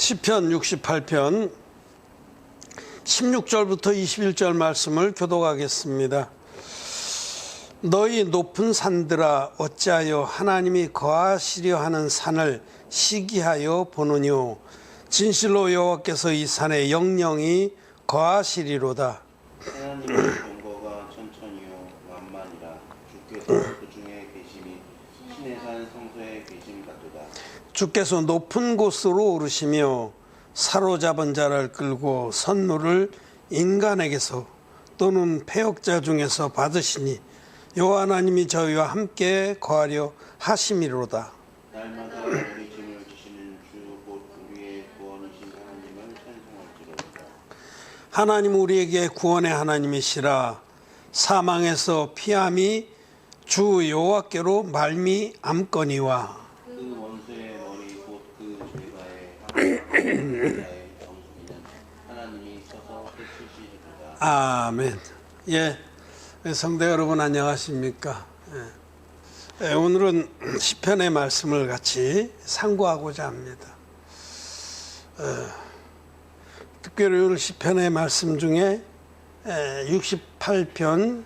시편 68편 16절부터 21절 말씀을 교독하겠습니다. 너희 높은 산들아 어찌하여 하나님이 거하시려 하는 산을 시기하여 보느뇨. 진실로 여호와께서 이 산에 영영히 거하시리로다. 하나님의 경거가 천천히요 만만이라. 주께서 그 중에 계심이 신의 산 성소에 계심 같도다. 주께서 높은 곳으로 오르시며 사로잡은 자를 끌고 선물을 인간에게서 또는 패역자 중에서 받으시니 여호와 하나님이 저희와 함께 거하려 하심이로다. 날마다 우리 짐을 지시는 주 곧 우리의 구원이신 하나님을 찬송할지로다. 하나님 우리에게 구원의 하나님이시라. 사망에서 피함이 주 여호와께로 말미암거니와. 그 원수의 머리 곧 그 죄가의 자의 정수기는 하나님이 서서 해치시리로다. 아멘. 예, 성도 여러분 안녕하십니까? 오늘은 시편의 말씀을 같이 상고하고자 합니다. 특별히 오늘 시편의 말씀 중에 68편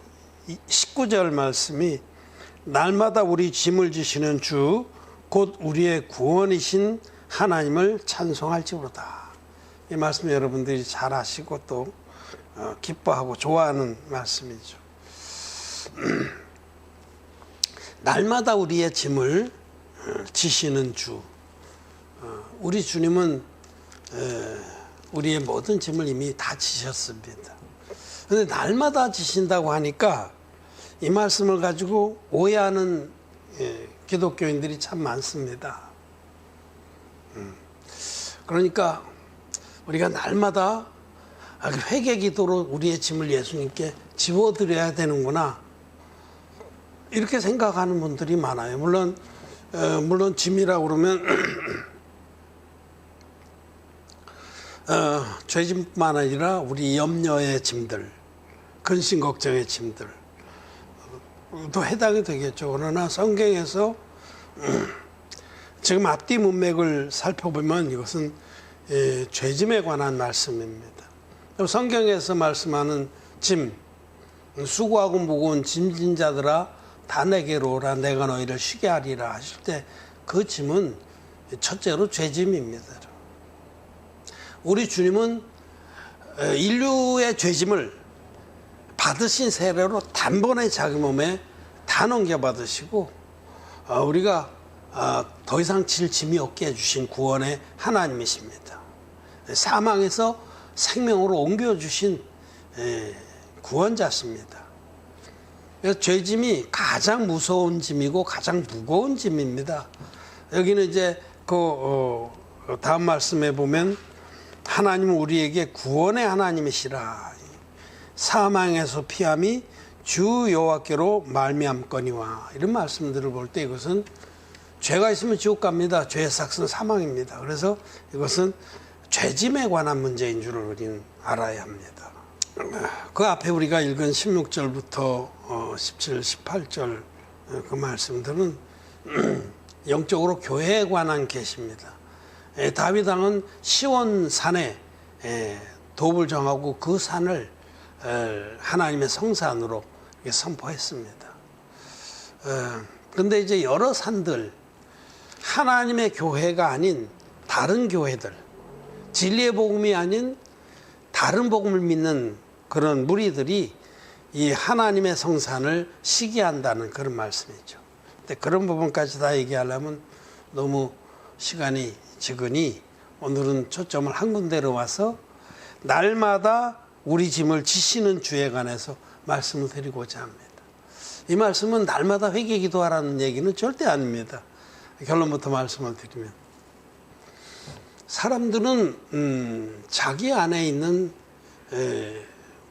19절 말씀이 날마다 우리 짐을 지시는 주 곧 우리의 구원이신 하나님을 찬송할지로다. 이 말씀 여러분들이 잘 아시고 또 기뻐하고 좋아하는 말씀이죠. 날마다 우리의 짐을 지시는 주. 우리 주님은 우리의 모든 짐을 이미 다 지셨습니다. 그런데 날마다 지신다고 하니까 이 말씀을 가지고 오해하는 기독교인들이 참 많습니다. 그러니까 우리가 날마다 회개 기도로 우리의 짐을 예수님께 지워드려야 되는구나, 이렇게 생각하는 분들이 많아요. 물론 짐이라고 그러면 죄짐뿐만 아니라 우리 염려의 짐들, 근심 걱정의 짐들 또 해당이 되겠죠. 그러나 성경에서 지금 앞뒤 문맥을 살펴보면 이것은 죄짐에 관한 말씀입니다. 성경에서 말씀하는 짐, 수고하고 무거운 짐진 자들아 다 내게로 오라, 내가 너희를 쉬게 하리라 하실 때 그 짐은 첫째로 죄짐입니다. 우리 주님은 인류의 죄짐을 받으신 세례로 단번에 자기 몸에 다 넘겨받으시고 우리가 더 이상 질 짐이 없게 해주신 구원의 하나님이십니다. 사망에서 생명으로 옮겨주신 구원자십니다. 그래서 죄짐이 가장 무서운 짐이고 가장 무거운 짐입니다. 여기는 이제 다음 말씀에 보면 하나님은 우리에게 구원의 하나님이시라. 사망에서 피함이 주 여호와께로 말미암거니와. 이런 말씀들을 볼 때 이것은 죄가 있으면 지옥 갑니다. 죄의 삭은 사망입니다. 그래서 이것은 죄짐에 관한 문제인 줄을 우리는 알아야 합니다. 그 앞에 우리가 읽은 16절부터 17, 18절 그 말씀들은 영적으로 교회에 관한 계시입니다. 다윗 왕은 시온 산에 도읍을 정하고 그 산을 하나님의 성산으로 선포했습니다. 그런데 이제 여러 산들, 하나님의 교회가 아닌 다른 교회들, 진리의 복음이 아닌 다른 복음을 믿는 그런 무리들이 이 하나님의 성산을 시기한다는 그런 말씀이죠. 근데 그런 부분까지 다 얘기하려면 너무 시간이 적으니 오늘은 초점을 한 군데로 와서 날마다 우리 짐을 지시는 주에 관해서 말씀을 드리고자 합니다. 이 말씀은 날마다 회개 기도하라는 얘기는 절대 아닙니다. 결론부터 말씀을 드리면 사람들은 자기 안에 있는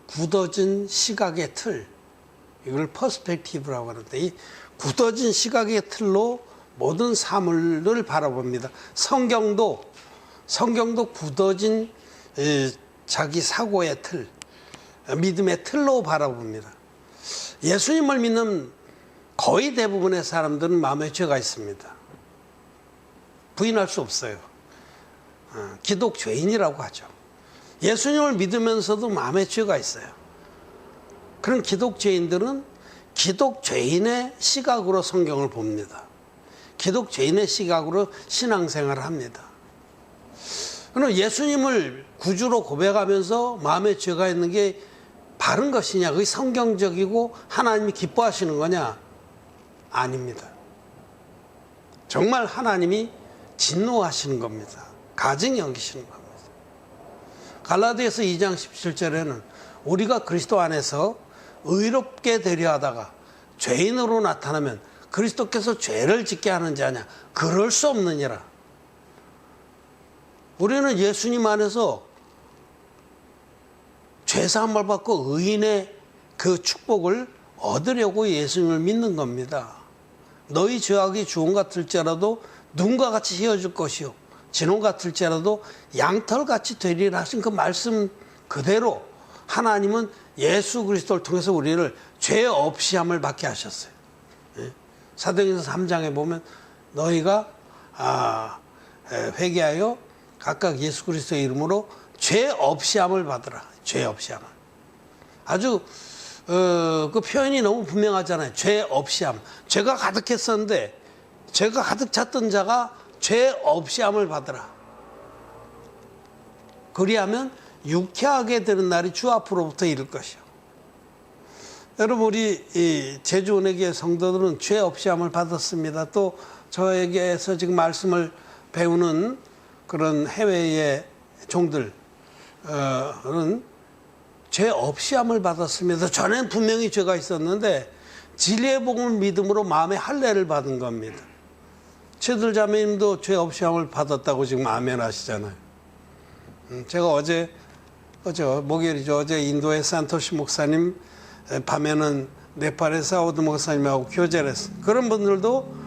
굳어진 시각의 틀, 이걸 퍼스펙티브라고 하는데 이 굳어진 시각의 틀로 모든 사물을 바라봅니다. 성경도 굳어진 자기 사고의 틀, 믿음의 틀로 바라봅니다. 예수님을 믿는 거의 대부분의 사람들은 마음에 죄가 있습니다. 부인할 수 없어요. 기독죄인이라고 하죠. 예수님을 믿으면서도 마음에 죄가 있어요. 그런 기독죄인들은 기독죄인의 시각으로 성경을 봅니다. 기독죄인의 시각으로 신앙생활을 합니다. 그럼 예수님을 구주로 고백하면서 마음에 죄가 있는 게 바른 것이냐? 그게 성경적이고 하나님이 기뻐하시는 거냐? 아닙니다. 정말 하나님이 진노하시는 겁니다. 가증히 여기시는 겁니다. 갈라디아서 2장 17절에는 우리가 그리스도 안에서 의롭게 되려 하다가 죄인으로 나타나면 그리스도께서 죄를 짓게 하는 자냐? 그럴 수 없느니라. 우리는 예수님 안에서 죄사함을 받고 의인의 그 축복을 얻으려고 예수님을 믿는 겁니다. 너희 죄악이 주홍 같을지라도 눈과 같이 휘어질 것이요 진홍 같을지라도 양털같이 되리라 하신 그 말씀 그대로 하나님은 예수 그리스도를 통해서 우리를 죄 없이 함을 받게 하셨어요. 사도행전 3장에 보면 너희가 회개하여 각각 예수 그리스도의 이름으로 죄 없이 함을 받으라. 죄 없이 함을. 아주 그 표현이 너무 분명하잖아요. 죄 없이 함. 죄가 가득했었는데 죄가 가득 찼던 자가 죄 없이 함을 받으라. 그리하면 유쾌하게 되는 날이 주 앞으로부터 이를 것이요. 여러분 우리 이 제주은혜교회 성도들은 죄 없이 함을 받았습니다. 또 저에게서 지금 말씀을 배우는 그런 해외의 종들은 죄 없이 함을 받았습니다. 전에는 분명히 죄가 있었는데 진리의 복음을 믿음으로 마음의 할례를 받은 겁니다. 최들 자매님도 죄 없이 함을 받았다고 지금 아멘 하시잖아요. 제가 어제 목요일이죠. 어제 인도의 산토시 목사님, 밤에는 네팔의 사우드 목사님하고 교제를 했어요. 그런 분들도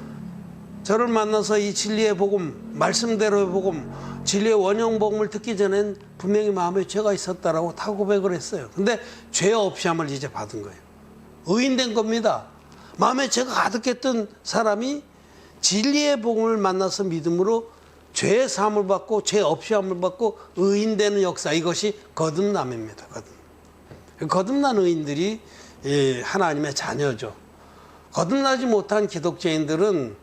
저를 만나서 이 진리의 복음, 말씀대로의 복음, 진리의 원형 복음을 듣기 전엔 분명히 마음에 죄가 있었다라고 다 고백을 했어요. 근데 죄 없이 함을 이제 받은 거예요. 의인된 겁니다. 마음에 죄가 가득했던 사람이 진리의 복음을 만나서 믿음으로 죄의 사함을 받고 죄 없이 함을 받고 의인되는 역사, 이것이 거듭남입니다. 거듭난 의인들이 하나님의 자녀죠. 거듭나지 못한 기독교인들은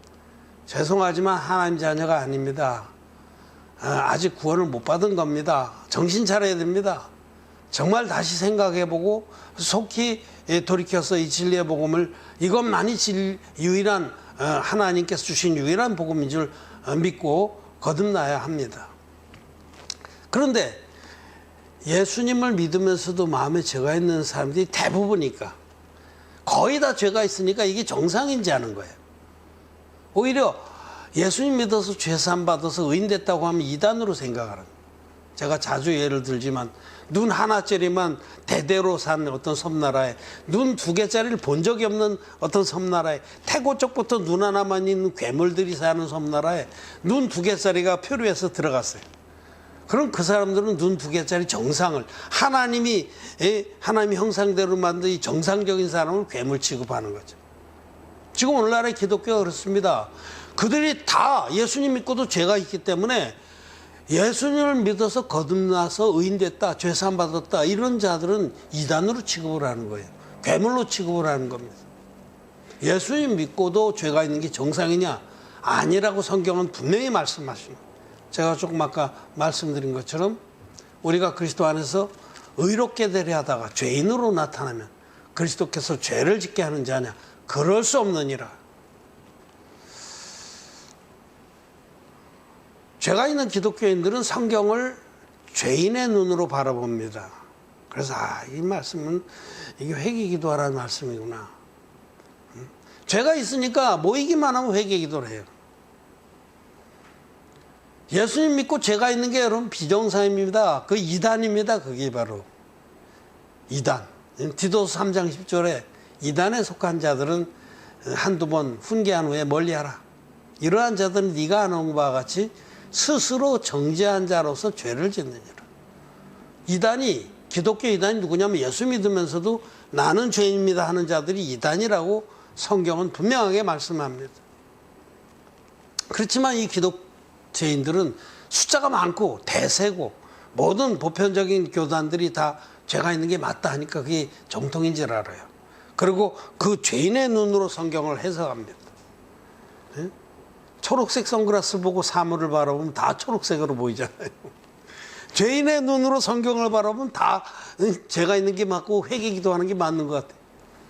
죄송하지만 하나님 자녀가 아닙니다. 아직 구원을 못 받은 겁니다. 정신 차려야 됩니다. 정말 다시 생각해보고 속히 돌이켜서 이 진리의 복음을, 이것만이 유일한 하나님께서 주신 유일한 복음인 줄 믿고 거듭나야 합니다. 그런데 예수님을 믿으면서도 마음에 죄가 있는 사람들이 대부분이니까, 거의 다 죄가 있으니까 이게 정상인지 아는 거예요. 오히려 예수님 믿어서 죄사함 받아서 의인 됐다고 하면 이단으로 생각하는 거예요. 제가 자주 예를 들지만 눈 하나짜리만 대대로 산 어떤 섬나라에, 눈 2개짜리를 본 적이 없는 어떤 섬나라에, 태고 쪽부터 눈 하나만 있는 괴물들이 사는 섬나라에 눈 2개짜리가 표류해서 들어갔어요. 그럼 그 사람들은 눈 2개짜리 정상을, 하나님이 형상대로 만든 이 정상적인 사람을 괴물 취급하는 거죠. 지금 오늘날의 기독교가 그렇습니다. 그들이 다 예수님 믿고도 죄가 있기 때문에 예수님을 믿어서 거듭나서 의인됐다, 죄사함 받았다, 이런 자들은 이단으로 취급을 하는 거예요. 괴물로 취급을 하는 겁니다. 예수님 믿고도 죄가 있는 게 정상이냐? 아니라고 성경은 분명히 말씀하십니다. 제가 조금 아까 말씀드린 것처럼 우리가 그리스도 안에서 의롭게 되려 하다가 죄인으로 나타나면 그리스도께서 죄를 짓게 하는 자냐? 그럴 수 없느니라. 죄가 있는 기독교인들은 성경을 죄인의 눈으로 바라봅니다. 그래서 이 말씀은 이게 회개기도하라는 말씀이구나. 죄가 있으니까 모이기만 하면 회개기도를 해요. 예수님 믿고 죄가 있는 게 여러분 비정상입니다. 그 이단입니다. 그게 바로 이단. 디도서 3장 10절에 이단에 속한 자들은 한두 번 훈계한 후에 멀리하라. 이러한 자들은 네가 아는 바와 같이 스스로 정죄한 자로서 죄를 짓느니라. 이단이, 기독교 이단이 누구냐면 예수 믿으면서도 나는 죄인입니다 하는 자들이 이단이라고 성경은 분명하게 말씀합니다. 그렇지만 이 기독 죄인들은 숫자가 많고 대세고 모든 보편적인 교단들이 다 죄가 있는 게 맞다 하니까 그게 정통인 줄 알아요. 그리고 그 죄인의 눈으로 성경을 해석합니다. 예? 초록색 선글라스 보고 사물을 바라보면 다 초록색으로 보이잖아요. 죄인의 눈으로 성경을 바라보면 다 죄가 있는 게 맞고 회개 기도하는 게 맞는 것 같아요.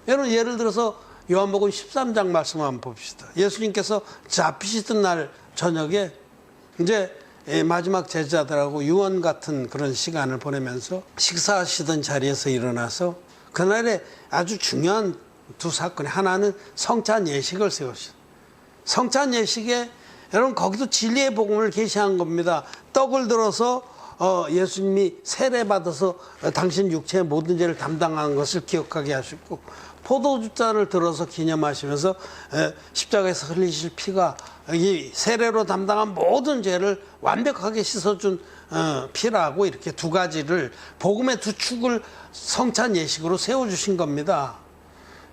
여러분 예를 들어서 요한복음 13장 말씀 한번 봅시다. 예수님께서 잡히시던 날 저녁에 이제 마지막 제자들하고 유언 같은 그런 시간을 보내면서 식사하시던 자리에서 일어나서 그날에 아주 중요한 두 사건이, 하나는 성찬 예식을 세우셨어요. 성찬 예식에 여러분 거기도 진리의 복음을 계시한 겁니다. 떡을 들어서 예수님이 세례 받아서 당신 육체의 모든 죄를 담당한 것을 기억하게 하시고, 포도주잔을 들어서 기념하시면서 십자가에서 흘리실 피가 이 세례로 담당한 모든 죄를 완벽하게 씻어준 피라고, 이렇게 두 가지를, 복음의 두 축을 성찬 예식으로 세워주신 겁니다.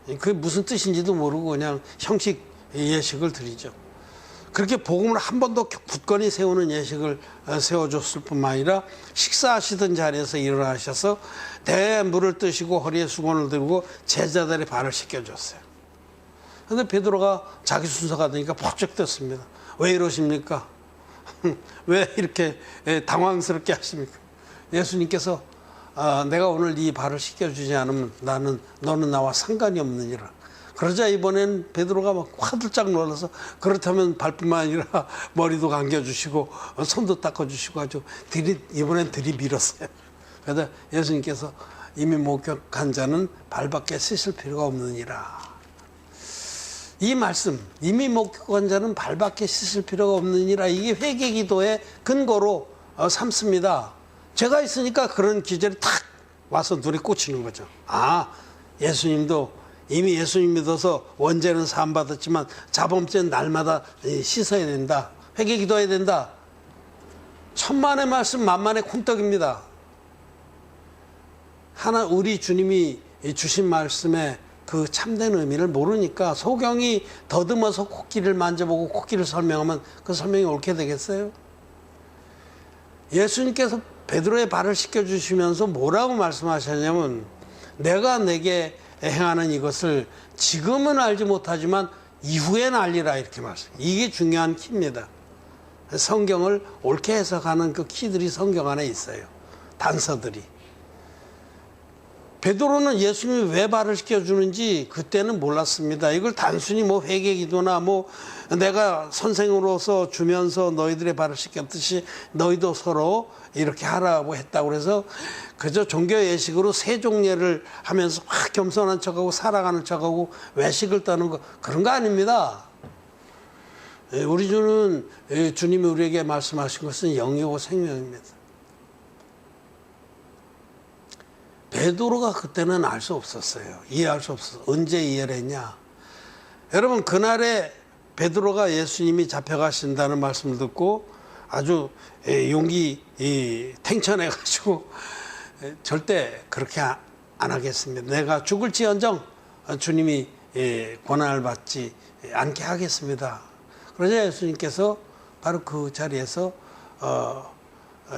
그게 무슨 뜻인지도 모르고 그냥 형식 예식을 드리죠. 그렇게 복음을 한 번 더 굳건히 세우는 예식을 세워줬을 뿐만 아니라 식사하시던 자리에서 일어나셔서 대물을 뜨시고 허리에 수건을 들고 제자들의 발을 씻겨줬어요. 그런데 베드로가 자기 순서가 되니까 번쩍 떴습니다. 왜 이러십니까? 왜 이렇게 당황스럽게 하십니까? 예수님께서 내가 오늘 네 발을 씻겨주지 않으면 너는 나와 상관이 없느니라. 그러자 이번엔 베드로가 막 화들짝 놀라서, 그렇다면 발뿐만 아니라 머리도 감겨주시고 손도 닦아주시고 아주 이번엔 들이밀었어요. 그래서 예수님께서 이미 목격한 자는 발밖에 씻을 필요가 없느니라. 이 말씀, 이미 목격한 자는 발밖에 씻을 필요가 없느니라, 이게 회개 기도의 근거로 삼습니다. 죄가 있으니까 그런 기절이 탁 와서 눈에 꽂히는 거죠. 아, 예수님도 이미 예수님 믿어서 원죄는 사함받았지만 자범죄는 날마다 씻어야 된다. 회개 기도해야 된다. 천만의 말씀 만만의 콩떡입니다. 우리 주님이 주신 말씀의 그 참된 의미를 모르니까 소경이 더듬어서 코끼리를 만져보고 코끼리를 설명하면 그 설명이 옳게 되겠어요? 예수님께서 베드로의 발을 씻겨주시면서 뭐라고 말씀하셨냐면, 내가 내게 행하는 이것을 지금은 알지 못하지만 이후엔 알리라, 이렇게 말씀. 이게 중요한 키입니다. 성경을 옳게 해석하는 그 키들이 성경 안에 있어요. 단서들이. 베드로는 예수님이 왜 발을 씻겨주는지 그때는 몰랐습니다. 이걸 단순히 뭐 회개 기도나 뭐 내가 선생으로서 주면서 너희들의 발을 씻겼듯이 너희도 서로 이렇게 하라고 했다고 해서 그저 종교 예식으로 세종례를 하면서 막 겸손한 척하고 살아가는 척하고 외식을 떠는 거, 그런 거 아닙니다. 우리 주님이 우리에게 말씀하신 것은 영이고 생명입니다. 베드로가 그때는 알 수 없었어요. 이해할 수 없었어요. 언제 이해를 했냐? 여러분, 그날에 베드로가 예수님이 잡혀가신다는 말씀을 듣고 아주 용기 탱천해가지고 절대 그렇게 안 하겠습니다. 내가 죽을지언정 주님이 고난을 받지 않게 하겠습니다. 그러자 예수님께서 바로 그 자리에서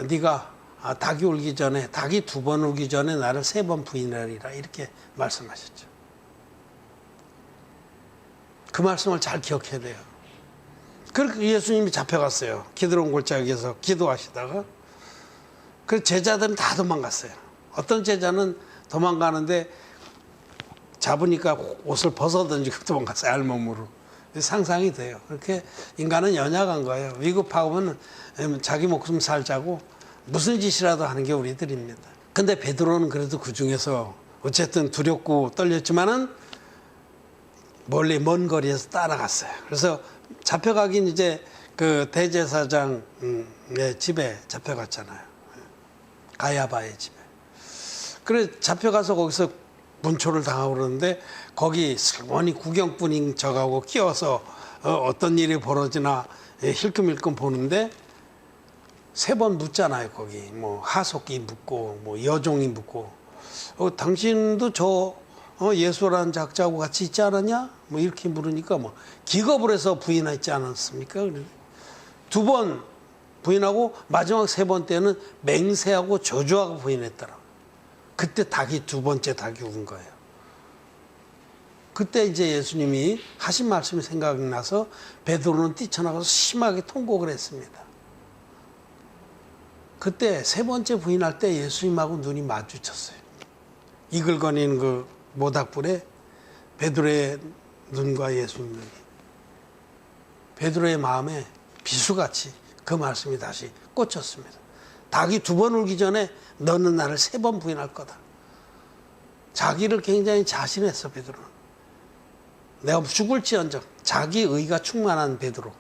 네가 닭이 울기 전에, 닭이 2번 울기 전에 나를 3번 부인하리라, 이렇게 말씀하셨죠. 그 말씀을 잘 기억해야 돼요. 그렇게 예수님이 잡혀갔어요. 기드론 골짜기에서 기도하시다가. 그 제자들은 다 도망갔어요. 어떤 제자는 도망가는데 잡으니까 옷을 벗어던지고 도망갔어요. 알몸으로. 상상이 돼요. 그렇게 인간은 연약한 거예요. 위급하면 자기 목숨 살자고 무슨 짓이라도 하는 게 우리들입니다. 근데 베드로는 그래도 그 중에서 어쨌든 두렵고 떨렸지만은 멀리 먼 거리에서 따라갔어요. 그래서 잡혀가긴 이제 그 대제사장의 집에 잡혀갔잖아요. 가야바의 집에. 그래 잡혀가서 거기서 문초를 당하고 그러는데, 거기 슬그머니 구경꾼인 저하고 끼어서 어떤 일이 벌어지나 힐끔힐끔 보는데 3번 묻잖아요. 거기 뭐 하속이 묻고 뭐 여종이 묻고, 당신도 저 예수라는 작자하고 같이 있지 않았냐? 뭐 이렇게 물으니까 뭐 기겁을 해서 부인했지 않았습니까? 2번 부인하고 마지막 세 번째는 맹세하고 저주하고 부인했더라. 그때 닭이 두 번째 닭이 운 거예요. 그때 이제 예수님이 하신 말씀이 생각나서 베드로는 뛰쳐나가서 심하게 통곡을 했습니다. 그때 세 번째 부인할 때 예수님하고 눈이 마주쳤어요. 이글거리는 그 모닥불에 베드로의 눈과 예수님 눈이. 베드로의 마음에 비수같이 그 말씀이 다시 꽂혔습니다. 닭이 두 번 울기 전에 너는 나를 세 번 부인할 거다. 자기를 굉장히 자신했어, 베드로는. 내가 죽을지언정 자기 의가 충만한 베드로.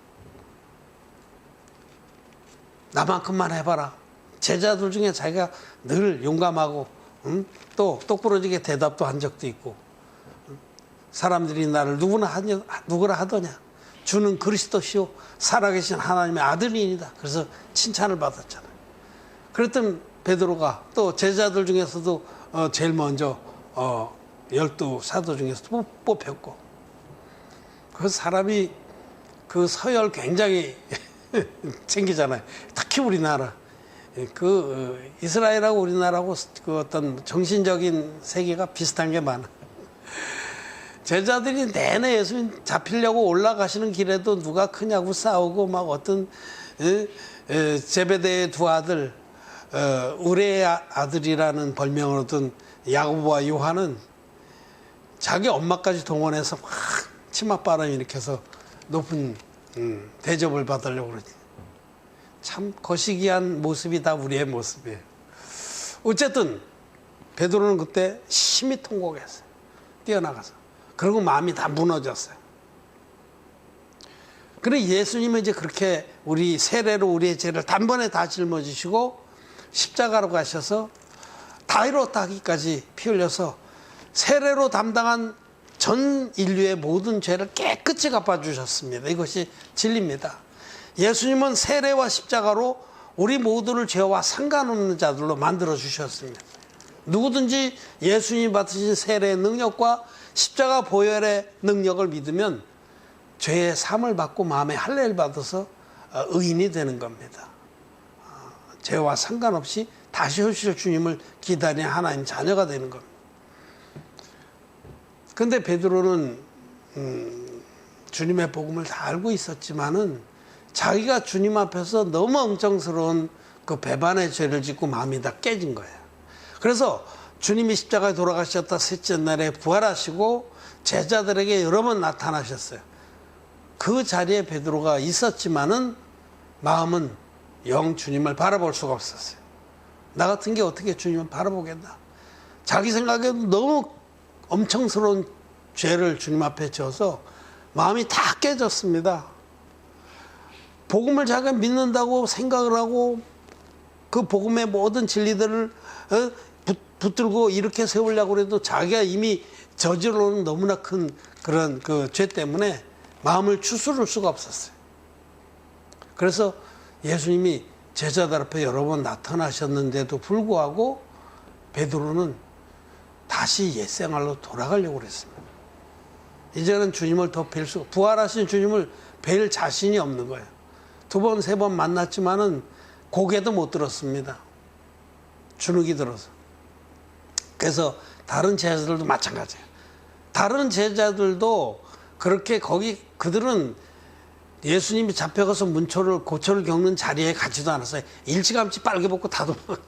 나만큼만 해봐라. 제자들 중에 자기가 늘 용감하고 또 똑부러지게 대답도 한 적도 있고 사람들이 나를 누구라 하더냐. 주는 그리스도시요 살아계신 하나님의 아들이니다. 그래서 칭찬을 받았잖아요. 그랬던 베드로가 또 제자들 중에서도 제일 먼저 12 사도 중에서 뽑혔고 그 사람이 그 서열 굉장히 챙기잖아요. 특히 우리나라 그 이스라엘하고 우리나라하고 그 어떤 정신적인 세계가 비슷한 게 많아. 제자들이 내내 예수님 잡히려고 올라가시는 길에도 누가 크냐고 싸우고 막 어떤 제베데의 두 아들 우레의 아들이라는 별명을 얻은 야고보와 요한은 자기 엄마까지 동원해서 막 치맛바람이 일으켜서 높은 대접을 받으려고 그러지. 참 거시기한 모습이 다 우리의 모습이에요. 어쨌든 베드로는 그때 심히 통곡했어요. 뛰어나가서. 그리고 마음이 다 무너졌어요. 그래 예수님은 이제 그렇게 우리 세례로 우리의 죄를 단번에 다 짊어지시고 십자가로 가셔서 다 이뤘다 하기까지 피 흘려서 세례로 담당한 전 인류의 모든 죄를 깨끗이 갚아주셨습니다. 이것이 진리입니다. 예수님은 세례와 십자가로 우리 모두를 죄와 상관없는 자들로 만들어 주셨습니다. 누구든지 예수님이 받으신 세례의 능력과 십자가 보혈의 능력을 믿으면 죄의 사함을 받고 마음의 할례를 받아서 의인이 되는 겁니다. 죄와 상관없이 다시 오실 주님을 기다리는 하나님 자녀가 되는 겁니다. 그런데 베드로는 주님의 복음을 다 알고 있었지만은 자기가 주님 앞에서 너무 엉청스러운 그 배반의 죄를 짓고 마음이 다 깨진 거예요. 그래서 주님이 십자가에 돌아가셨다 셋째 날에 부활하시고 제자들에게 여러 번 나타나셨어요. 그 자리에 베드로가 있었지만은 마음은 영 주님을 바라볼 수가 없었어요. 나 같은 게 어떻게 주님을 바라보겠나. 자기 생각에도 너무 엄청스러운 죄를 주님 앞에 져서 마음이 다 깨졌습니다. 복음을 자기가 믿는다고 생각을 하고 그 복음의 모든 진리들을 붙들고 이렇게 세우려고 해도 자기가 이미 저지르는 너무나 큰 그런 그 죄 때문에 마음을 추스를 수가 없었어요. 그래서 예수님이 제자들 앞에 여러 번 나타나셨는데도 불구하고 베드로는 다시 옛생활로 돌아가려고 그랬습니다. 이제는 주님을 더 뵐 수, 부활하신 주님을 뵐 자신이 없는 거예요. 두 번, 세 번 만났지만은 고개도 못 들었습니다. 주눅이 들어서. 그래서 다른 제자들도 마찬가지예요. 다른 제자들도 그렇게 그들은 예수님이 잡혀가서 고초를 겪는 자리에 가지도 않았어요. 일찌감치 빨개 벗고 다 도망.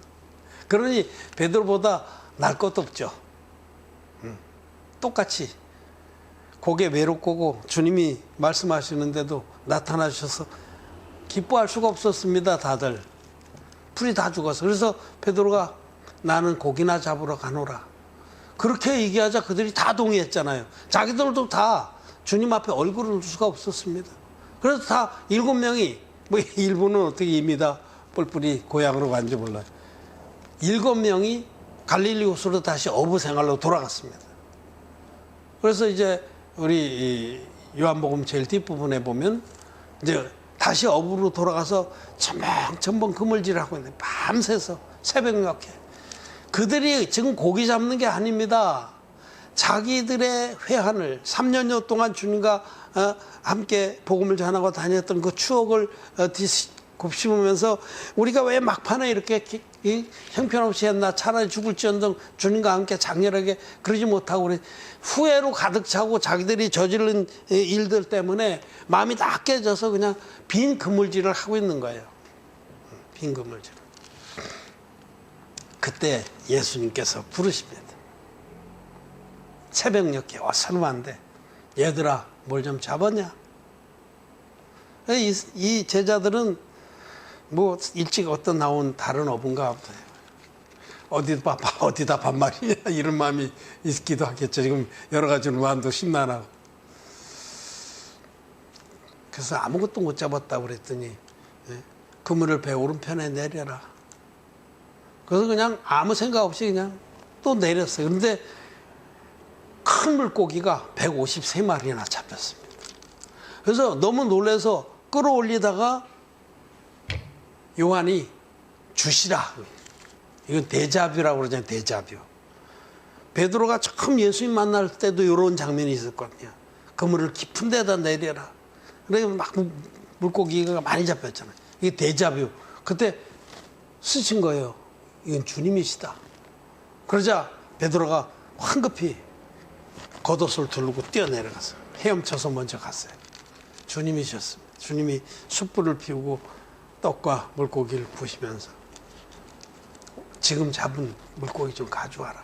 그러니 베드로보다 날 것도 없죠. 똑같이 고개 외롭고 주님이 말씀하시는데도 나타나셔서 기뻐할 수가 없었습니다. 다들 풀이 다 죽어서. 그래서 베드로가 나는 고기나 잡으러 가노라 그렇게 얘기하자 그들이 다 동의했잖아요. 자기들도 다 주님 앞에 얼굴을 둘 수가 없었습니다. 그래서 다 7명이 뭐 일부는 어떻게 이미 다 뿔뿔이 고향으로 간지 몰라요. 7명이 갈릴리 호수로 다시 어부 생활로 돌아갔습니다. 그래서 이제 우리 요한복음 제일 뒷부분에 보면 이제 다시 어부로 돌아가서 첨벙첨벙 그물질하고 있는데 밤새서 새벽녘에 그들이 지금 고기 잡는 게 아닙니다. 자기들의 회한을 3년여 동안 주님과 함께 복음을 전하고 다녔던 그 추억을 곱씹으면서 우리가 왜 막판에 이렇게 이 형편없이 했나, 차라리 죽을지언정 주님과 함께 장렬하게 그러지 못하고 우리 후회로 가득 차고 자기들이 저지른 일들 때문에 마음이 다 깨져서 그냥 빈 그물질을 하고 있는 거예요. 빈 그물질을. 그때 예수님께서 부르십니다. 새벽녘에 어설픈데 얘들아 뭘 좀 잡았냐? 이 제자들은 뭐 일찍 어떤 나온 다른 어부인가 어디다 반말이냐 이런 마음이 있기도 하겠죠. 지금 여러 가지로 마음도 심란하고. 그래서 아무것도 못 잡았다고 그랬더니 그물을 배 오른편에 내려라. 그래서 그냥 아무 생각 없이 그냥 또 내렸어요. 그런데 큰 물고기가 153마리나 잡혔습니다. 그래서 너무 놀라서 끌어올리다가 요한이 주시라. 이건 데자뷰라고 그러잖아요. 데자뷰. 베드로가 처음 예수님 만날 때도 이런 장면이 있었거든요. 그물을 깊은 데다 내려라. 그래서 막 물고기가 많이 잡혔잖아요. 이게 데자뷰. 그때 쓰신 거예요. 이건 주님이시다. 그러자 베드로가 황급히 겉옷을 두르고 뛰어내려가서 헤엄쳐서 먼저 갔어요. 주님이셨습니다. 주님이 숯불을 피우고 떡과 물고기를 부시면서 지금 잡은 물고기 좀 가져와라.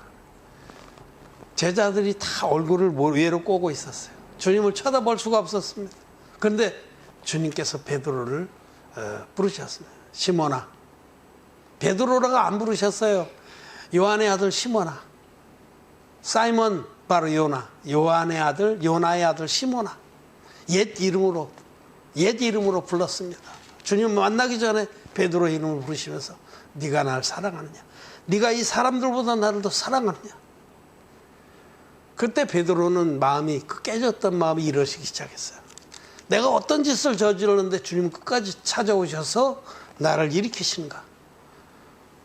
제자들이 다 얼굴을 위로 꼬고 있었어요. 주님을 쳐다볼 수가 없었습니다. 그런데 주님께서 베드로를 부르셨습니다. 시몬아. 베드로라고 안 부르셨어요. 요한의 아들 시몬아. 사이먼 바로 요나. 요한의 아들, 요나의 아들 시몬아. 옛 이름으로 불렀습니다. 주님 만나기 전에 베드로 이름을 부르시면서 네가 날 사랑하느냐? 네가 이 사람들보다 나를 더 사랑하느냐? 그때 베드로는 마음이 깨졌던 마음이 이러시기 시작했어요. 내가 어떤 짓을 저질렀는데 주님 끝까지 찾아오셔서 나를 일으키신가?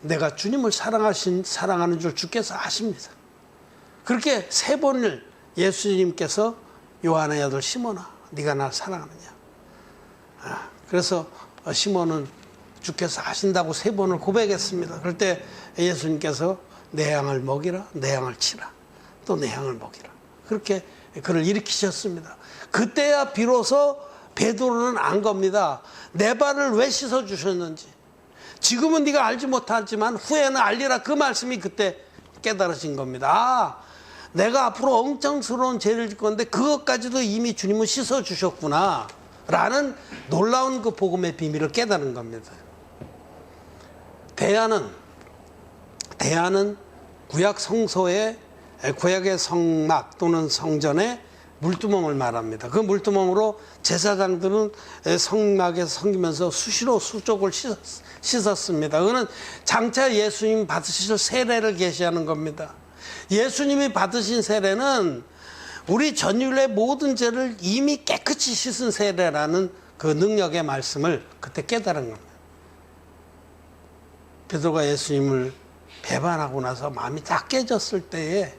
내가 주님을 사랑하는 줄 주께서 아십니다. 그렇게 3번을 예수님께서 요한의 아들 시몬아, 네가 날 사랑하느냐? 그래서 시몬은 주께서 아신다고 3번을 고백했습니다. 그럴 때 예수님께서 내 양을 먹이라, 내 양을 치라, 또 내 양을 먹이라. 그렇게 그를 일으키셨습니다. 그때야 비로소 베드로는 안 겁니다. 내 발을 왜 씻어 주셨는지. 지금은 네가 알지 못하지만 후에는 알리라. 그 말씀이 그때 깨달아진 겁니다. 내가 앞으로 엉청스러운 죄를 짓 건데 그것까지도 이미 주님은 씻어 주셨구나 라는 놀라운 그 복음의 비밀을 깨달은 겁니다. 대야는 구약 성소의 구약의 성막 또는 성전의 물두멍을 말합니다. 그 물두멍으로 제사장들은 성막에서 섬기면서 수시로 수족을 씻었습니다. 그거는 장차 예수님 받으실 세례를 계시하는 겁니다. 예수님이 받으신 세례는 우리 전 인류의 모든 죄를 이미 깨끗이 씻은 세례라는 그 능력의 말씀을 그때 깨달은 겁니다. 베드로가 예수님을 배반하고 나서 마음이 다 깨졌을 때에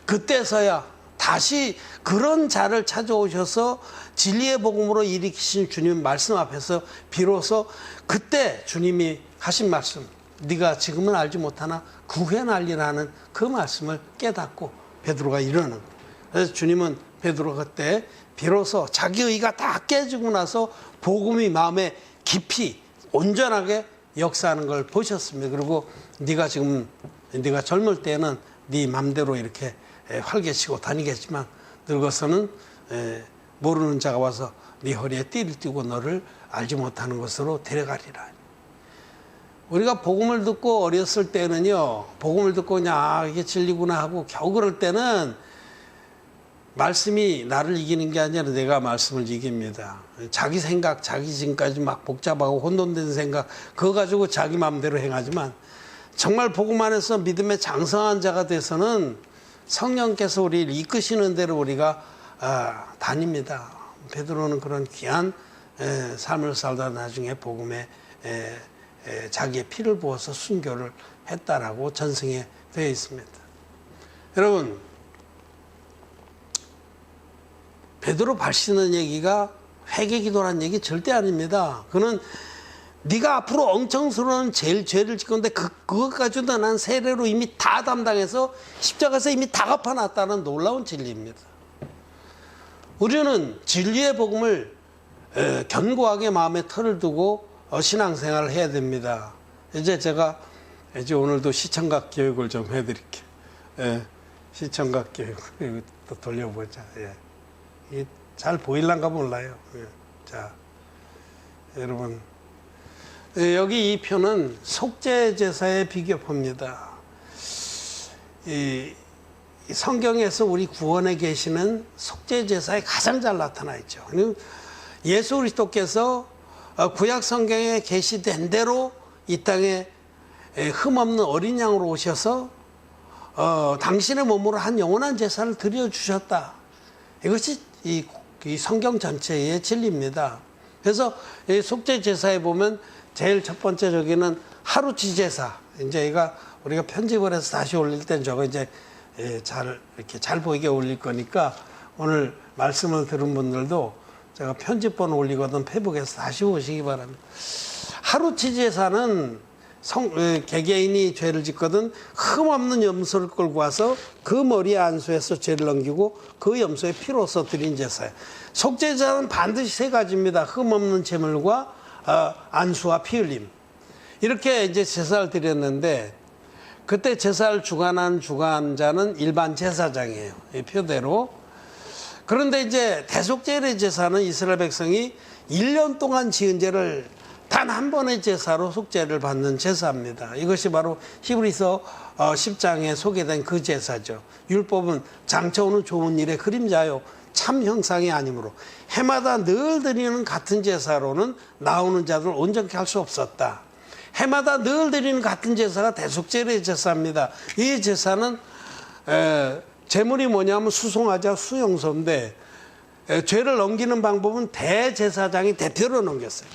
그때서야 다시 그런 자를 찾아오셔서 진리의 복음으로 일으키신 주님 말씀 앞에서 비로소 그때 주님이 하신 말씀, 네가 지금은 알지 못하나 그 후에는 알리라는 그 말씀을 깨닫고 베드로가 일어나는 거예요. 그래서 주님은 베드로 그때 비로소 자기 의가 다 깨지고 나서 복음이 마음에 깊이 온전하게 역사하는 걸 보셨습니다. 그리고 네가 젊을 때는 네 맘대로 이렇게 활개치고 다니겠지만 늙어서는 모르는 자가 와서 네 허리에 띠를 띠고 너를 알지 못하는 곳으로 데려가리라. 우리가 복음을 듣고 어렸을 때는요, 복음을 듣고 그냥 이게 진리구나 하고 겨우 그럴 때는 말씀이 나를 이기는 게 아니라 내가 말씀을 이깁니다. 자기 생각, 자기 지금까지 막 복잡하고 혼돈된 생각 그거 가지고 자기 마음대로 행하지만 정말 복음 안에서 믿음의 장성한 자가 돼서는 성령께서 우리를 이끄시는 대로 우리가 다닙니다. 베드로는 그런 귀한 삶을 살다 나중에 복음에 자기의 피를 부어서 순교를 했다라고 전승에 되어 있습니다. 여러분, 베드로 발 씻는 얘기가 회개기도라는 얘기 절대 아닙니다. 그는 네가 앞으로 엄청스러운 죄를 짓 건데 그것 가지고 난 세례로 이미 다 담당해서 십자가에서 이미 다 갚아놨다는 놀라운 진리입니다. 우리는 진리의 복음을 견고하게 마음에 털을 두고 신앙생활을 해야 됩니다. 이제 제가 오늘도 시청각 교육을 좀 해드릴게요. 시청각 교육 또 돌려보자. 이게 잘 보일란가 몰라요. 자, 여러분, 여기 이 표는 속죄제사의 비교표입니다. 이 성경에서 우리 구원에 계시는 속죄제사에 가장 잘 나타나 있죠. 예수 그리스도께서 구약 성경에 계시된 대로 이 땅에 흠없는 어린 양으로 오셔서 당신의 몸으로 한 영원한 제사를 드려주셨다. 이것이 이 성경 전체의 진리입니다. 그래서 이 속죄제사에 보면 제일 첫 번째 저기는 하루치 제사. 이제 우리가 편집을 해서 다시 올릴 땐 저거 이제 이렇게 잘 보이게 올릴 거니까 오늘 말씀을 들은 분들도 제가 편집본 올리거든 페북에서 다시 보시기 바랍니다. 하루치 제사는 개개인이 죄를 짓거든 흠없는 염소를 끌고 와서 그 머리에 안수해서 죄를 넘기고 그 염소의 피로서 드린 제사예요. 속죄제사는 반드시 세 가지입니다. 흠없는 제물과 안수와 피 흘림. 이렇게 이제 제사를 드렸는데 그때 제사를 주관한 주관자는 일반 제사장이에요. 이 표대로. 그런데 이제 대속죄의 제사는 이스라엘 백성이 1년 동안 지은 죄를 단 한 번의 제사로 속죄를 받는 제사입니다. 이것이 바로 히브리서 10장에 소개된 그 제사죠. 율법은 장차오는 좋은 일의 그림자요 참 형상이 아니므로 해마다 늘 드리는 같은 제사로는 나오는 자들을 온전케 할 수 없었다. 해마다 늘 드리는 같은 제사가 대속죄의 제사입니다. 이 제사는 제물이 뭐냐면 수송아지와 수용소인데 죄를 넘기는 방법은 대제사장이 대표로 넘겼어요.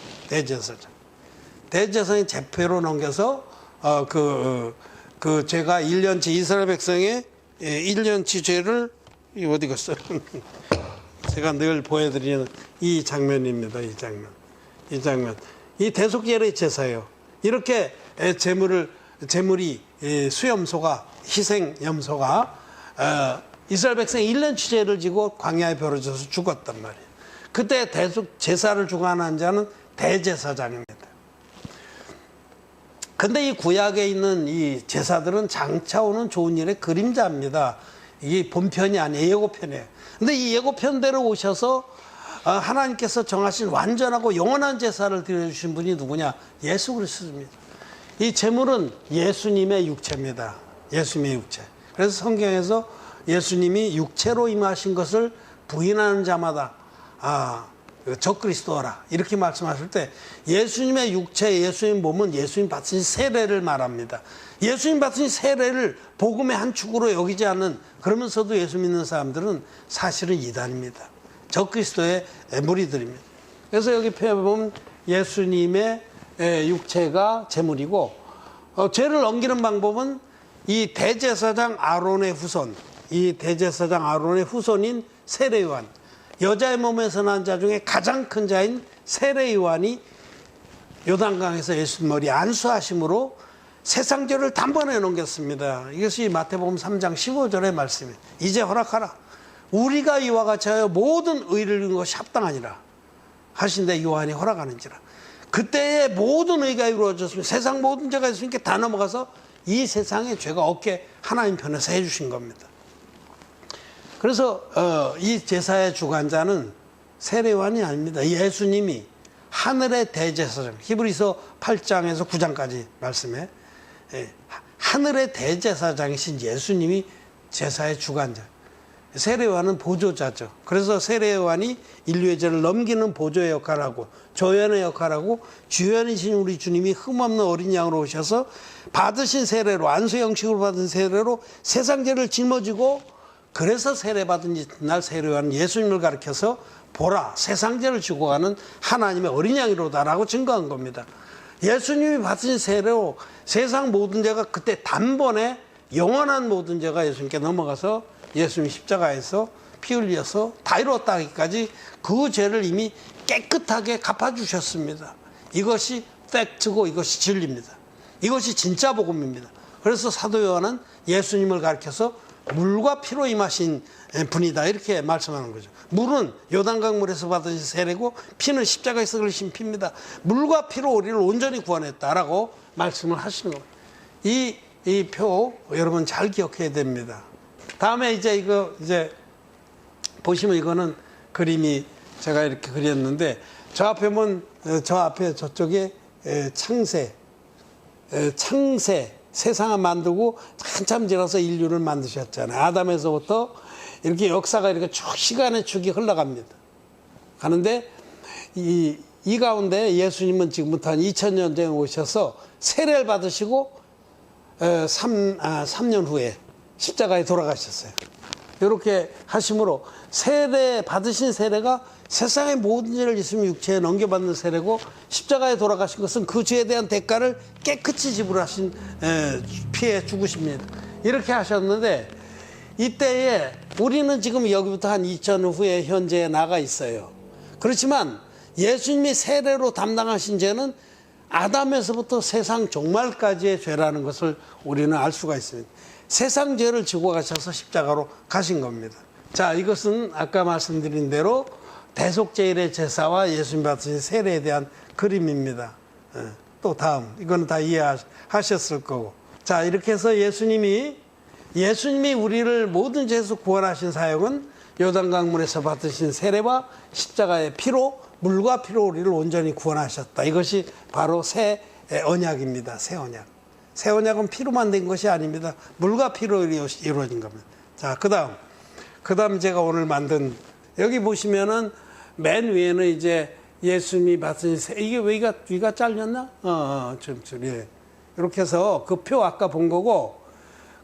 대제사장이 대표로 넘겨서 그 죄가 1년치 이스라엘 백성의 1년치 죄를 어디 갔어요? 제가 늘 보여드리는 이 장면입니다. 이 장면. 이 대속죄의 제사예요. 이렇게 제물이 수염소가 희생 염소가 이스라엘 백성이 1년치 죄를 지고 광야에 버려져서 죽었단 말이에요. 그때 제사를 주관한 자는 대제사장입니다. 근데 이 구약에 있는 이 제사들은 장차 오는 좋은 일의 그림자입니다. 이게 본편이 아니에요. 예고편이에요. 근데 이 예고편대로 오셔서 하나님께서 정하신 완전하고 영원한 제사를 드려주신 분이 누구냐? 예수 그리스도입니다. 이 제물은 예수님의 육체입니다. 예수님의 육체. 그래서 성경에서 예수님이 육체로 임하신 것을 부인하는 자마다 적그리스도라 이렇게 말씀하실 때 예수님의 육체, 예수님 몸은 예수님 받으신 세례를 말합니다. 예수님 받으신 세례를 복음의 한 축으로 여기지 않는 그러면서도 예수 믿는 사람들은 사실은 이단입니다. 적그리스도의 무리들입니다. 그래서 여기 보면 예수님의 육체가 제물이고 죄를 넘기는 방법은 이 대제사장 아론의 후손, 이 대제사장 아론의 후손인 세례요한, 여자의 몸에서 난 자 중에 가장 큰 자인 세례요한이 요단강에서 예수 머리 안수하심으로 세상 죄를 단번에 넘겼습니다. 이것이 마태복음 3장 15절의 말씀이에요. 이제 허락하라. 우리가 이와 같이 하여 모든 의를 이룬 것이 합당하니라 하신데 요한이 허락하는지라. 그때의 모든 의가 이루어졌으면 세상 모든 죄가 있으니까 다 넘어가서 이 세상의 죄가 없게 하나님 편에서 해주신 겁니다. 그래서 이 제사의 주관자는 세례요한이 아닙니다. 예수님이 하늘의 대제사장, 히브리서 8장에서 9장까지 말씀에 하늘의 대제사장이신 예수님이 제사의 주관자. 세례요한은 보조자죠. 그래서 세례요한이 인류의 죄를 넘기는 보조의 역할을 하고 조연의 역할을 하고 주연이신 우리 주님이 흠없는 어린 양으로 오셔서 받으신 세례로 안수 형식으로 받은 세례로 세상 죄를 짊어지고 그래서 세례받은 날 세례요한은 예수님을 가리켜서 보라 세상 죄를 지고 가는 하나님의 어린 양이로다라고 증거한 겁니다. 예수님이 받으신 세례로 세상 모든 죄가 그때 단번에 영원한 모든 죄가 예수님께 넘어가서 예수님이 십자가에서 피 흘려서 다 이루었다 하기까지 그 죄를 이미 깨끗하게 갚아주셨습니다. 이것이 팩트고 이것이 진리입니다. 이것이 진짜 복음입니다. 그래서 사도 요한은 예수님을 가리켜서 물과 피로 임하신 분이다 이렇게 말씀하는 거죠. 물은 요단강물에서 받으신 세례고 피는 십자가에서 흘리신 피입니다. 물과 피로 우리를 온전히 구원했다라고 말씀을 하시는 겁니다. 이 표 여러분 잘 기억해야 됩니다. 다음에 이제 보시면 이거는 그림이 제가 이렇게 그렸는데 저 앞에 보면 저 앞에 저쪽에 창세 세상을 만들고 한참 지나서 인류를 만드셨잖아요. 아담에서부터 이렇게 역사가 이렇게 쭉 시간의 축이 흘러갑니다. 가는데 이 가운데 예수님은 지금부터 한 2000년 전에 오셔서 세례를 받으시고 3년 후에 십자가에 돌아가셨어요. 이렇게 하심으로 받으신 세례가 세상의 모든 죄를 있으면 육체에 넘겨받는 세례고 십자가에 돌아가신 것은 그 죄에 대한 대가를 깨끗이 지불하신 피해 죽으십니다. 이렇게 하셨는데 이때에 우리는 지금 여기부터 한 2000년 후에 현재에 나가 있어요. 그렇지만 예수님이 세례로 담당하신 죄는 아담에서부터 세상 종말까지의 죄라는 것을 우리는 알 수가 있습니다. 세상 죄를 지고 가셔서 십자가로 가신 겁니다. 자, 이것은 아까 말씀드린 대로 대속제일의 제사와 예수님 받으신 세례에 대한 그림입니다. 또 다음, 이거는 다 이해하셨을 거고. 자, 이렇게 해서 예수님이 우리를 모든 죄에서 구원하신 사역은 요단강물에서 받으신 세례와 십자가의 피로, 물과 피로 우리를 온전히 구원하셨다. 이것이 바로 새 언약입니다. 새 언약. 새 언약은 피로만 된 것이 아닙니다. 물과 피로 이루어진 겁니다. 자, 그 다음 제가 오늘 만든, 여기 보시면은 맨 위에는 이제 예수님이 받으신 이게 위가 잘렸나? 예. 이렇게 해서 그 표 아까 본 거고,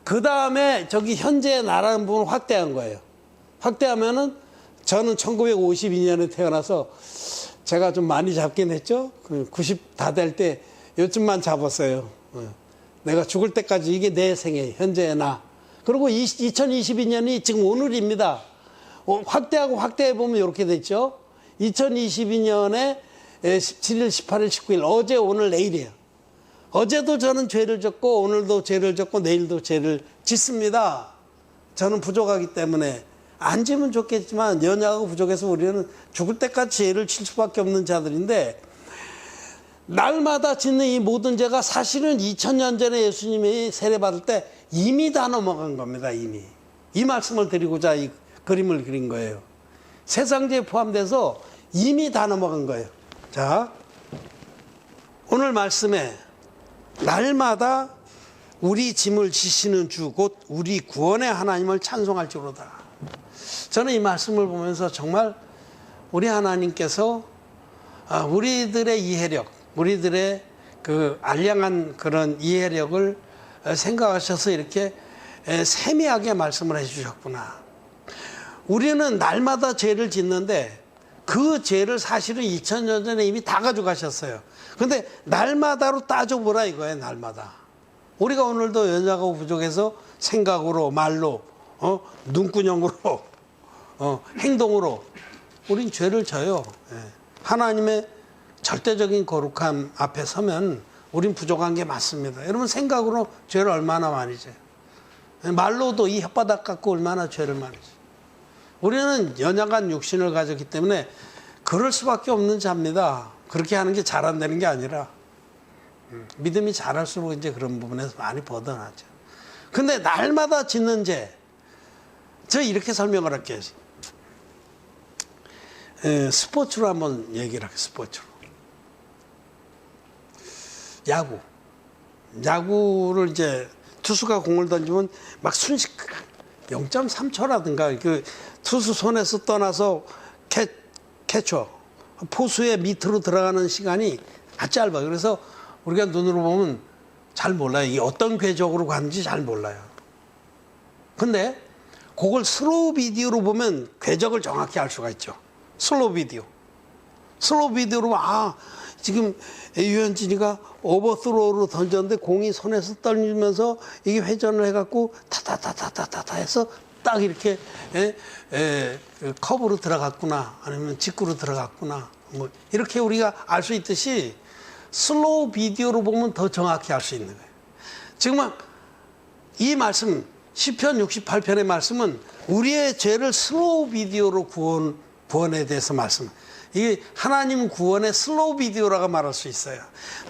그 다음에 저기 현재 나라는 부분을 확대한 거예요. 확대하면은 저는 1952년에 태어나서 제가 좀 많이 잡긴 했죠. 90 다 될 때 요즘만 잡았어요. 내가 죽을 때까지 이게 내 생애, 현재의 나. 그리고 2022년이 지금 오늘입니다. 확대하고 확대해보면 이렇게 됐죠. 2022년에 17일, 18일, 19일, 어제, 오늘, 내일이에요. 어제도 저는 죄를 졌고, 오늘도 죄를 졌고, 내일도 죄를 짓습니다. 저는 부족하기 때문에. 안 지면 좋겠지만, 연약하고 부족해서 우리는 죽을 때까지 죄를 칠 수밖에 없는 자들인데, 날마다 짓는 이 모든 죄가 사실은 2000년 전에 예수님이 세례받을 때 이미 다 넘어간 겁니다, 이미. 이 말씀을 드리고자 이 그림을 그린 거예요. 세상죄에 포함돼서 이미 다 넘어간 거예요. 자, 오늘 말씀에 날마다 우리 짐을 지시는 주, 곧 우리 구원의 하나님을 찬송할지로다. 저는 이 말씀을 보면서 정말 우리 하나님께서 우리들의 이해력, 우리들의 그 알량한 그런 이해력을 생각하셔서 이렇게 세미하게 말씀을 해주셨구나. 우리는 날마다 죄를 짓는데 그 죄를 사실은 2000년 전에 이미 다 가져가셨어요. 근데 날마다로 따져보라 이거예요, 날마다. 우리가 오늘도 연약하고 부족해서 생각으로, 말로, 눈구녕으로, 행동으로 우린 죄를 져요. 하나님의 절대적인 거룩함 앞에 서면 우린 부족한 게 맞습니다. 여러분 생각으로 죄를 얼마나 많이 져요. 말로도 이 혓바닥 갖고 얼마나 죄를 많이 져요. 우리는 연약한 육신을 가졌기 때문에 그럴 수밖에 없는 자입니다. 그렇게 하는 게 잘한다는 게 아니라 믿음이 자랄수록 이제 그런 부분에서 많이 벗어나죠. 근데 날마다 짓는 죄, 저 이렇게 설명을 할게요. 스포츠로 한번 얘기를 할게요. 스포츠로. 야구를 이제 투수가 공을 던지면 막 순식간 0.3초라든가 그 투수 손에서 떠나서 캐쳐 포수의 밑으로 들어가는 시간이 아주 짧아요. 그래서 우리가 눈으로 보면 잘 몰라요. 이게 어떤 궤적으로 가는지 잘 몰라요. 근데 그걸 슬로우 비디오로 보면 궤적을 정확히 알 수가 있죠. 슬로우 비디오로 보면 지금 유현진이가 오버스로우로 던졌는데 공이 손에서 떨리면서 이게 회전을 해갖고 타타타타타타 해서 딱 이렇게 컵으로 들어갔구나, 아니면 직구로 들어갔구나, 뭐 이렇게 우리가 알 수 있듯이 슬로우 비디오로 보면 더 정확히 알 수 있는 거예요. 지금 이 말씀 시편 68편의 말씀은 우리의 죄를 슬로우 비디오로 구원에 대해서 말씀. 이게 하나님 구원의 슬로우 비디오라고 말할 수 있어요.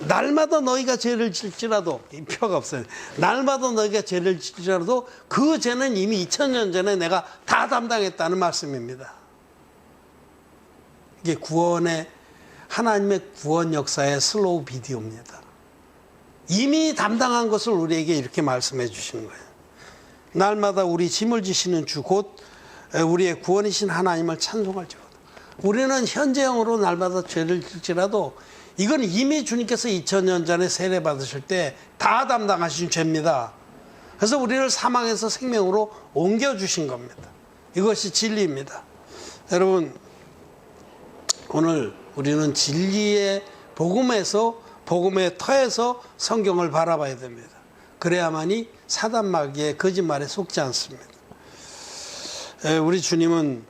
날마다 너희가 죄를 질지라도 이 표가 없어요. 날마다 너희가 죄를 질지라도 그 죄는 이미 2000년 전에 내가 다 담당했다는 말씀입니다. 이게 구원의 하나님의 구원 역사의 슬로우 비디오입니다. 이미 담당한 것을 우리에게 이렇게 말씀해 주시는 거예요. 날마다 우리 짐을 지시는 주 곧 우리의 구원이신 하나님을 찬송할지어다. 우리는 현재형으로 날마다 죄를 질지라도 이건 이미 주님께서 2000년 전에 세례 받으실 때 다 담당하신 죄입니다. 그래서 우리를 사망에서 생명으로 옮겨주신 겁니다. 이것이 진리입니다. 여러분, 오늘 우리는 진리의 복음의 터에서 성경을 바라봐야 됩니다. 그래야만이 사단 마귀의 거짓말에 속지 않습니다. 우리 주님은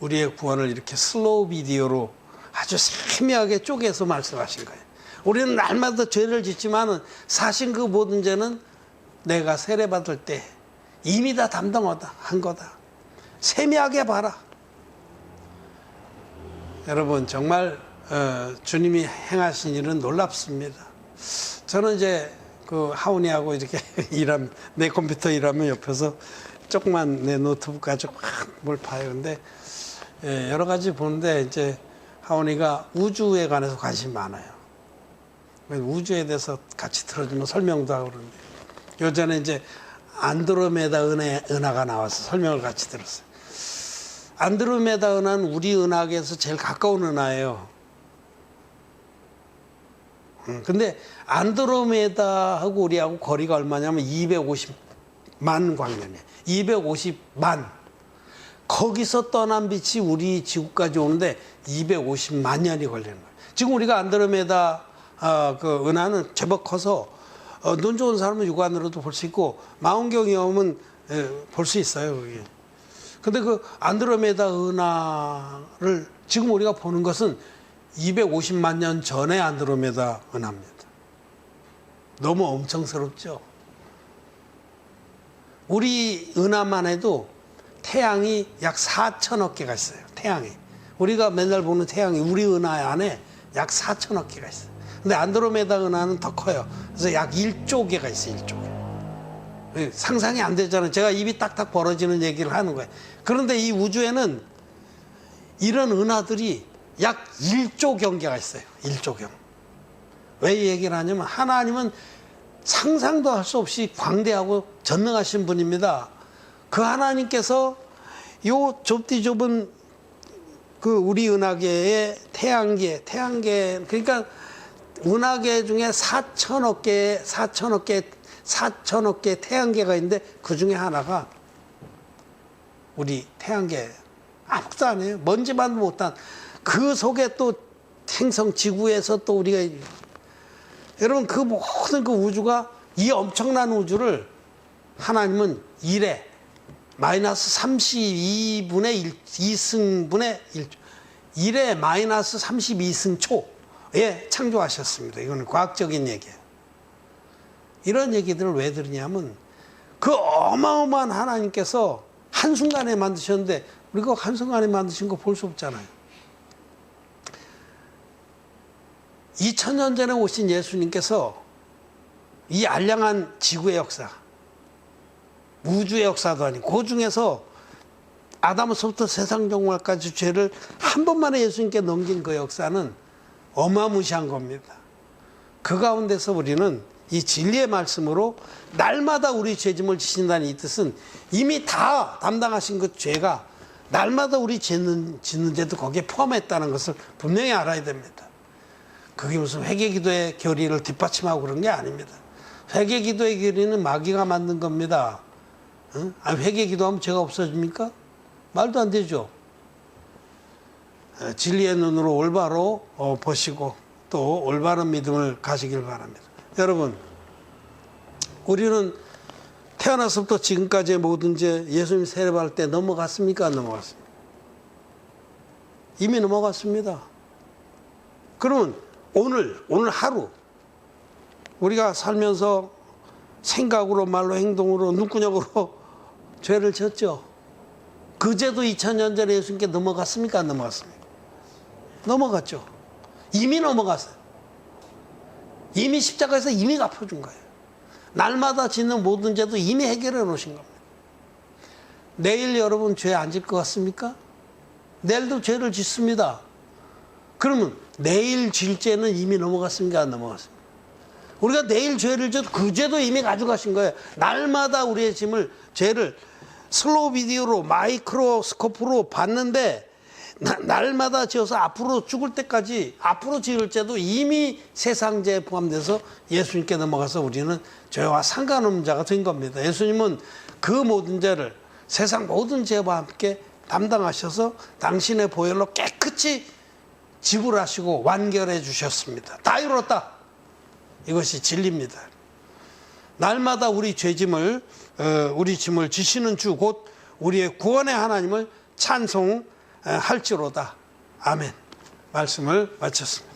우리의 구원을 이렇게 슬로우 비디오로 아주 세미하게 쪼개서 말씀하신 거예요. 우리는 날마다 죄를 짓지만은 사실 그 모든 죄는 내가 세례받을 때 이미 다 담당한 거다. 세미하게 봐라. 여러분, 정말 주님이 행하신 일은 놀랍습니다. 저는 이제 그 하온이하고 이렇게 내 컴퓨터 일하면 옆에서 조그만 내 노트북 가지고 뭘 봐요. 근데 여러 가지 보는데 이제 하온이가 우주에 관해서 관심이 많아요. 우주에 대해서 같이 들어주면 설명도 하고 그러는데 요전에 이제 안드로메다 은하가 나와서 설명을 같이 들었어요. 안드로메다 은하는 우리 은하계에서 제일 가까운 은하예요. 근데 안드로메다하고 우리하고 거리가 얼마냐면 250만 광년이에요. 250만. 거기서 떠난 빛이 우리 지구까지 오는데 250만 년이 걸리는 거예요. 지금 우리가 안드로메다 그 은하는 제법 커서 눈 좋은 사람은 육안으로도 볼 수 있고 망원경이 오면 볼 수 있어요. 그게. 근데 그 안드로메다 은하를 지금 우리가 보는 것은 250만 년 전의 안드로메다 은하입니다. 너무 엄청스럽죠? 우리 은하만 해도 태양이 약 4천억 개가 있어요. 태양이. 우리가 맨날 보는 태양이 우리 은하 안에 약 4천억 개가 있어요. 근데 안드로메다 은하는 더 커요. 그래서 약 1조 개가 있어요. 1조 개. 상상이 안 되잖아요. 제가 입이 딱딱 벌어지는 얘기를 하는 거예요. 그런데 이 우주에는 이런 은하들이 약 1조 경계가 있어요. 1조 경. 왜 이 얘기를 하냐면 하나님은 상상도 할 수 없이 광대하고 전능하신 분입니다. 그 하나님께서 요 좁디 좁은 그 우리 은하계의 태양계 그러니까 은하계 중에 4천억 개 태양계가 있는데 그 중에 하나가 우리 태양계 아무것도 아니에요. 먼지만 못한 그 속에 또 행성 지구에서 또 우리가 여러분 그 모든 그 우주가 이 엄청난 우주를 하나님은 1에 마이너스 32분의 2승분의 1조 1에 마이너스 32승 초에 창조하셨습니다. 이거는 과학적인 얘기예요. 이런 얘기들을 왜 들으냐면 그 어마어마한 하나님께서 한순간에 만드셨는데 우리가 한순간에 만드신 거 볼 수 없잖아요. 2000년 전에 오신 예수님께서 이 알량한 지구의 역사, 우주의 역사도 아니고 그 중에서 아담으로부터 세상 종말까지 죄를 한 번만에 예수님께 넘긴 그 역사는 어마무시한 겁니다. 그 가운데서 우리는 이 진리의 말씀으로 날마다 우리 죄짐을 지신다는 이 뜻은 이미 다 담당하신 그 죄가 날마다 우리 짓는 죄도 거기에 포함했다는 것을 분명히 알아야 됩니다. 그게 무슨 회개기도의 결의를 뒷받침하고 그런 게 아닙니다. 회개기도의 결의는 마귀가 만든 겁니다. 응? 회개기도하면 죄가 없어집니까? 말도 안 되죠. 진리의 눈으로 올바로 보시고 또 올바른 믿음을 가지길 바랍니다. 여러분, 우리는 태어나서부터 지금까지의 모든 죄 예수님 세례받을 때 넘어갔습니까? 안 넘어갔습니까? 이미 넘어갔습니다. 그러면 오늘 하루 우리가 살면서 생각으로 말로 행동으로 눈구녕으로 죄를 졌죠. 그 죄도 2000년 전에 예수님께 넘어갔습니까? 안 넘어갔습니까? 넘어갔죠. 이미 넘어갔어요. 이미 십자가에서 이미 갚아준 거예요. 날마다 짓는 모든 죄도 이미 해결해 놓으신 겁니다. 내일 여러분 죄 안 질 것 같습니까? 내일도 죄를 짓습니다. 그러면 내일 질 죄는 이미 넘어갔습니까? 안 넘어갔습니까? 우리가 내일 죄를 져도 그 죄도 이미 가져가신 거예요. 날마다 우리의 죄를 슬로우 비디오로 마이크로스코프로 봤는데 날마다 지어서 앞으로 죽을 때까지 앞으로 지을 죄도 이미 세상 죄에 포함돼서 예수님께 넘어가서 우리는 죄와 상관없는 자가 된 겁니다. 예수님은 그 모든 죄를 세상 모든 죄와 함께 담당하셔서 당신의 보혈로 깨끗이 지불하시고 완결해 주셨습니다. 다 이뤘다. 이것이 진리입니다. 날마다 우리 우리 짐을 지시는 주 곧 우리의 구원의 하나님을 찬송할지로다. 아멘. 말씀을 마쳤습니다.